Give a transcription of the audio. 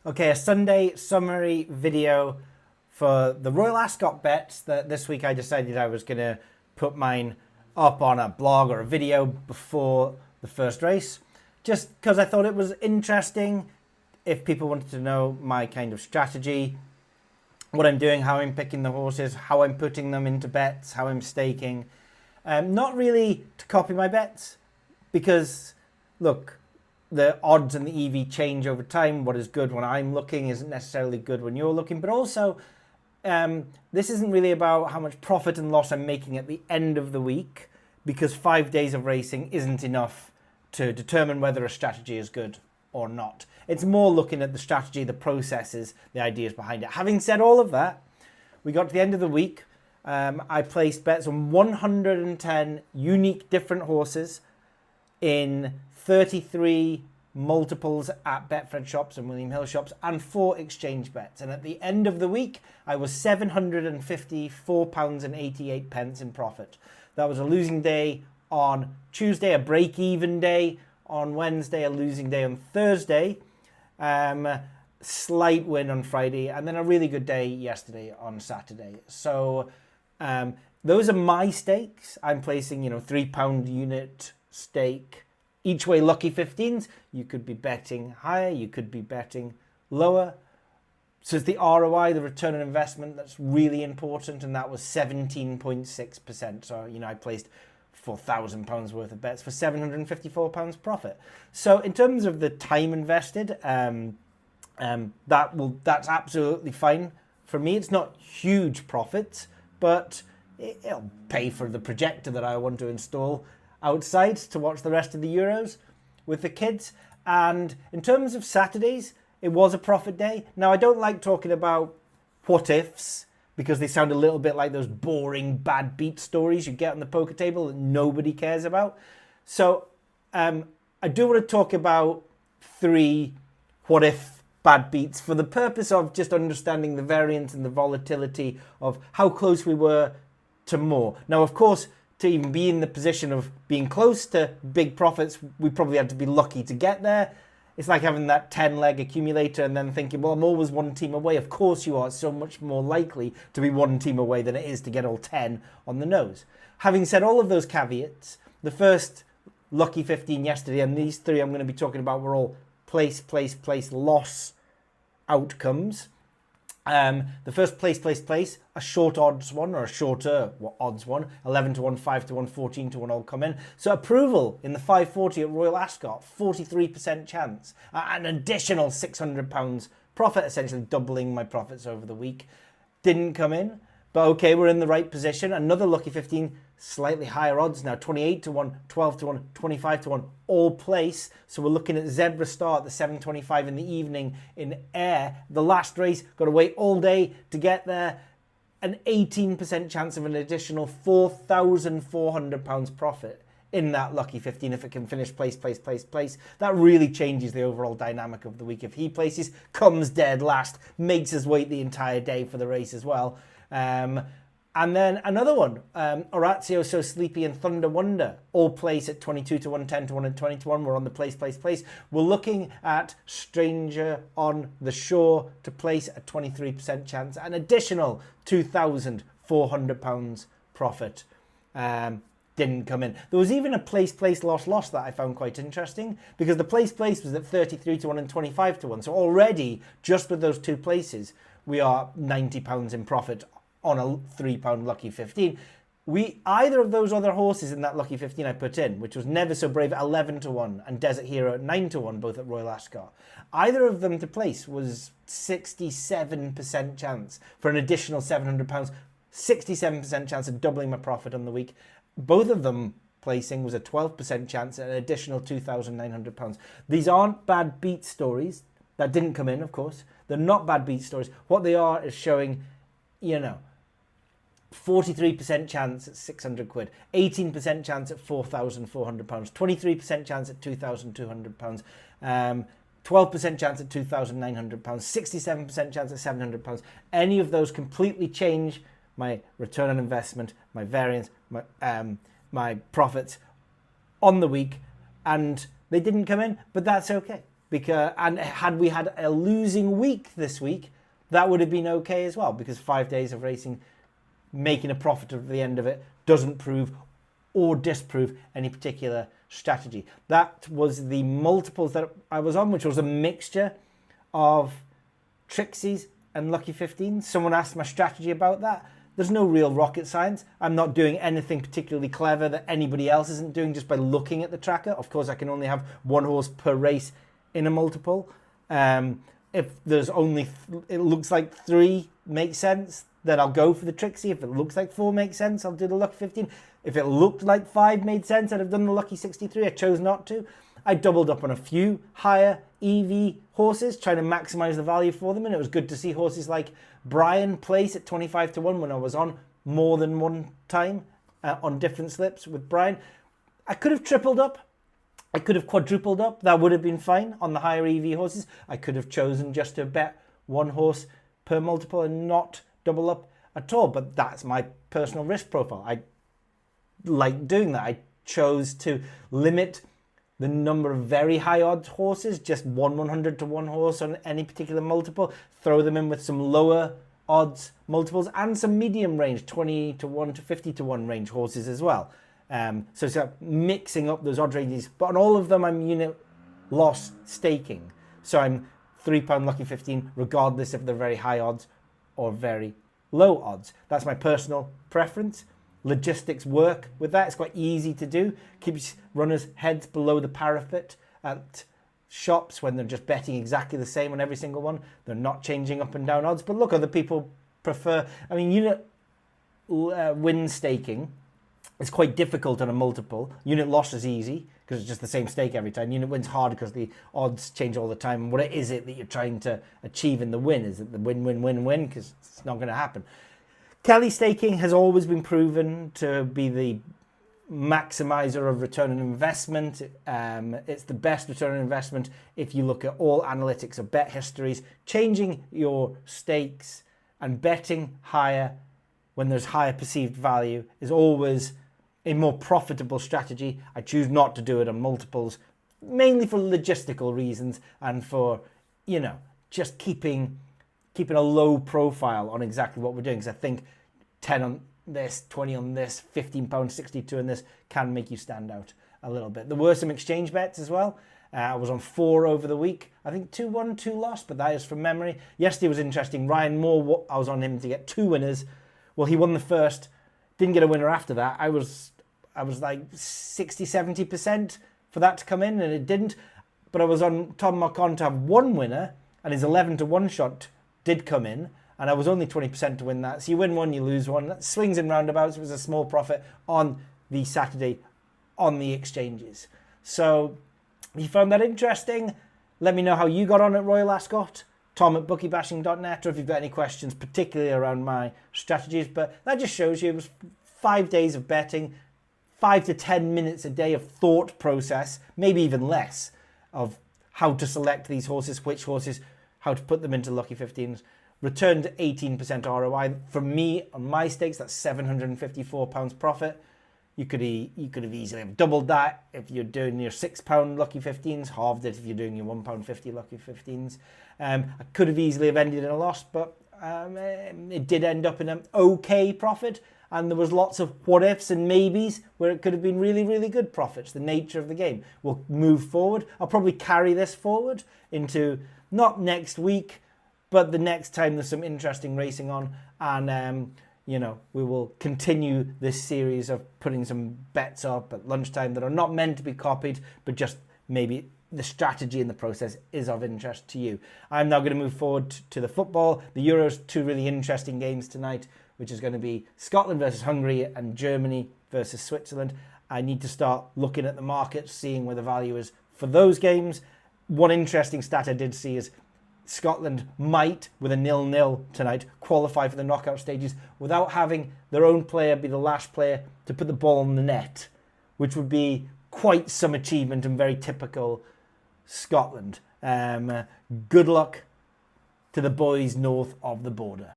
Okay, a Sunday summary video for the Royal Ascot bets that this week I decided I was going to put mine up on a blog or a video before the first race, just because I thought it was interesting if people wanted to know my kind of strategy, what I'm doing, how I'm picking the horses, how I'm putting them into bets, how I'm staking. Not really to copy my bets, because look, the odds and the EV change over time. What is good when I'm looking isn't necessarily good when you're looking. But also, this isn't really about how much profit and loss I'm making at the end of the week, because 5 days of racing isn't enough to determine whether a strategy is good or not. It's more looking at the strategy, the processes, the ideas behind it. Having said all of that, we got to the end of the week. I placed bets on 110 unique different horses in 33 multiples at Betfred shops and William Hill shops and 4 exchange bets. And at the end of the week, I was £754.88 in profit. That was a losing day on Tuesday, a break-even day on Wednesday, a losing day on Thursday, slight win on Friday, and then a really good day yesterday on Saturday. So those are my stakes. I'm placing, £3 unit stake each way lucky 15s. You could be betting higher, you could be betting lower. So it's the ROI, the return on investment, that's really important, and that was 17.6%. So, I placed £4,000 worth of bets for £754 profit. So in terms of the time invested, that's absolutely fine for me. It's not huge profits, but it'll pay for the projector that I want to install outside to watch the rest of the Euros with the kids. And in terms of Saturdays, it was a profit day. Now, I don't like talking about what ifs, because they sound a little bit like those boring bad beat stories you get on the poker table that nobody cares about. So I do want to talk about 3 what if bad beats for the purpose of just understanding the variance and the volatility of how close we were to more. Now, of course, to even be in the position of being close to big profits, we probably had to be lucky to get there. It's like having that 10-leg accumulator and then thinking, well, I'm always one team away. Of course you are. It's so much more likely to be one team away than it is to get all 10 on the nose. Having said all of those caveats, the first lucky 15 yesterday, and these 3 I'm going to be talking about, were all place, loss outcomes. The first place, a short odds one, or a shorter odds one, 11 to 1, 5 to 1, 14 to 1 all come in. So approval in the 540 at Royal Ascot, 43% chance. An additional £600 profit, essentially doubling my profits over the week. Didn't come in, but okay, we're in the right position. Another lucky 15, slightly higher odds now, 28 to 1, 12 to 1, 25 to 1, all place. So we're looking at Zebra Star at the 7:25 in the evening in Ayr. The last race, got to wait all day to get there. An 18% chance of an additional £4,400 profit in that lucky 15 if it can finish place. That really changes the overall dynamic of the week. If he places, comes dead last, makes us wait the entire day for the race as well. And then another one, Orazio So Sleepy and Thunder Wonder, all place at 22 to 1, 10 to 1 and 20 to 1. We're on the place. We're looking at Stranger on the Shore to place a 23% chance, an additional £2,400 profit. Didn't come in. There was even a place, loss that I found quite interesting, because the place was at 33 to 1 and 25 to 1. So already, just with those 2 places, we are £90 in profit on a £3 lucky 15. Either of those other horses in that lucky 15 I put in, which was Never So Brave at 11 to 1 and Desert Hero at 9 to 1, both at Royal Ascot, either of them to place was 67% chance for an additional £700, 67% chance of doubling my profit on the week. Both of them placing was a 12% chance at an additional £2,900. These aren't bad beat stories. That didn't come in, of course. They're not bad beat stories. What they are is showing, 43% chance at 600 quid, 18% chance at £4,400, 23% chance at £2,200, 12% chance at £2,900, 67% chance at £700. Any of those completely change my return on investment, my variance, my profits on the week, and they didn't come in, but that's okay. and had we had a losing week this week, that would have been okay as well, because 5 days of racing, making a profit at the end of it, doesn't prove or disprove any particular strategy. That was the multiples that I was on, which was a mixture of Trixies and Lucky 15s. Someone asked my strategy about that. There's no real rocket science. I'm not doing anything particularly clever that anybody else isn't doing just by looking at the tracker. Of course, I can only have one horse per race in a multiple. If there's only, it looks like 3 makes sense, then I'll go for the Trixie. If it looks like 4 makes sense, I'll do the Lucky 15. If it looked like 5 made sense, I'd have done the Lucky 63. I chose not to. I doubled up on a few higher EV horses, trying to maximize the value for them. And it was good to see horses like Brian place at 25 to 1 when I was on more than one time on different slips with Brian. I could have tripled up. I could have quadrupled up. That would have been fine on the higher EV horses. I could have chosen just to bet one horse per multiple and not double up at all. But that's my personal risk profile. I like doing that. I chose to limit the number of very high odds horses, just 100 to 1 horse on any particular multiple, throw them in with some lower odds multiples and some medium range, 20 to 1 to 50 to 1 range horses as well. So mixing up those odd ranges, but on all of them I'm unit loss staking. So I'm £3 Lucky 15 regardless if they're very high odds or very low odds. That's my personal preference. Logistics work with that. It's quite easy to do. Keeps runners' heads below the parapet at shops when they're just betting exactly the same on every single one. They're not changing up and down odds. But look, other people prefer, unit win staking is quite difficult on a multiple. Unit loss is easy because it's just the same stake every time. Unit win's hard because the odds change all the time. And what is it that you're trying to achieve in the win? Is it the win? Because it's not going to happen. Kelly staking has always been proven to be the maximizer of return on investment. It's the best return on investment if you look at all analytics of bet histories. Changing your stakes and betting higher when there's higher perceived value is always a more profitable strategy. I choose not to do it on multiples, mainly for logistical reasons and for, just keeping a low profile on exactly what we're doing. Because I think 10 on this, 20 on this, £15.62 on this can make you stand out a little bit. There were some exchange bets as well. I was on 4 over the week. I think 2 won, 2 lost, but that is from memory. Yesterday was interesting. Ryan Moore, I was on him to get 2 winners. Well, he won the first, didn't get a winner after that. I was like 60, 70% for that to come in, and it didn't. But I was on Tom Marcon to have 1 winner, and his 11 to 1 shot did come in. And I was only 20% to win that. So you win 1, you lose 1. That swings and roundabouts. It was a small profit on the Saturday on the exchanges. So if you found that interesting, let me know how you got on at Royal Ascot. Tom at bookiebashing.net, or if you've got any questions, particularly around my strategies. But that just shows you it was 5 days of betting, 5 to 10 minutes a day of thought process, maybe even less, of how to select these horses, which horses, how to put them into Lucky 15s. Returned 18% ROI. For me, on my stakes, that's £754 profit. You could have easily have doubled that if you're doing your £6 Lucky 15s, halved it if you're doing your £1.50 Lucky 15s. I could have easily have ended in a loss, but it did end up in an okay profit, and there was lots of what ifs and maybes where it could have been really, really good profits. The nature of the game. We'll move forward. I'll probably carry this forward into not next week, but the next time there's some interesting racing on, and we will continue this series of putting some bets up at lunchtime that are not meant to be copied, but just maybe the strategy and the process is of interest to you. I'm now going to move forward to the football. The Euros, 2 really interesting games tonight, which is going to be Scotland versus Hungary and Germany versus Switzerland. I need to start looking at the market, seeing where the value is for those games. One interesting stat I did see is Scotland might, with a 0-0 tonight, qualify for the knockout stages without having their own player be the last player to put the ball in the net, which would be quite some achievement and very typical Scotland. Good luck to the boys north of the border.